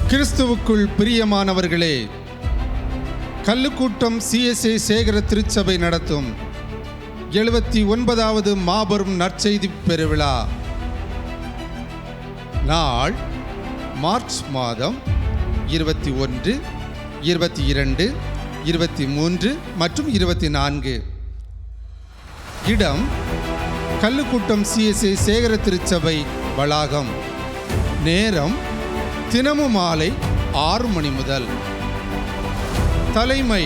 கிறிஸ்துவுக்குள் பிரியமானவர்களே, கல்லுக்கூட்டம் CSA சேகர திருச்சபை நடத்தும் 79வது மாபெரும் நற்செய்தி பெருவிழா நாள் மார்ச் மாதம் 21, 22, 23 மற்றும் 24. இடம் கல்லுக்கூட்டம் CSA சேகர திருச்சபை வளாகம். நேரம் தினமும் மாலை 6 மணி முதல். தலைமை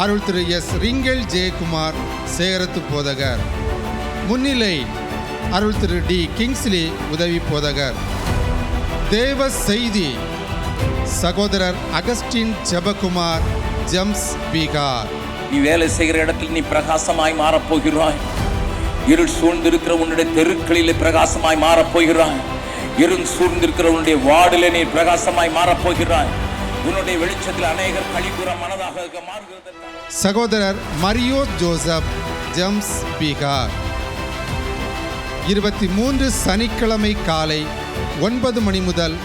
அருள் திரு எஸ். ரிங்கல் ஜெயக்குமார் சேகரத்து போதகர். முன்னிலை அருள் திரு டி. கிங்ஸ்லி உதவி போதகர். தேவ செய்தி சகோதரர் அகஸ்டின் ஜெபகுமார் ஜம்ஸ் பீகார். நீ வேலை செய்கிற இடத்தில் நீ பிரகாசமாய் மாறப்போகிறாய். இருள் சூழ்ந்திருக்கிற உன்னுடைய தெருக்களிலே பிரகாசமாய் மாறப்போகிறாய். இருள் சூழ்ந்திருக்கிற உன்னுடைய வார்டிலே நீ பிரகாசமாய் மாறப்போகிறாய். உன்னுடைய வெளிச்சத்தில் அநேகர் களிப்புற மனதாக மாறுகிறது. சகோதரர் மரியோ ஜோசப் ஜம்ஸ் பீகார். 23 சனிக்கிழமை காலை 9 மணி முதல்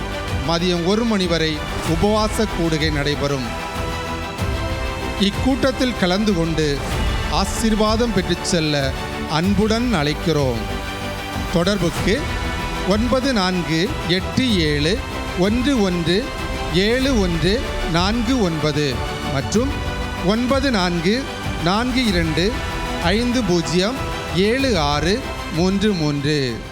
மதியம் 1 மணி வரை உபவாச கூடுகை நடைபெறும். இக்கூட்டத்தில் கலந்து கொண்டு ஆசீர்வாதம் பெற்றுச் செல்ல அன்புடன் அழைக்கிறோம். தொடர்புக்கு 9487117149 மற்றும் 9442507633.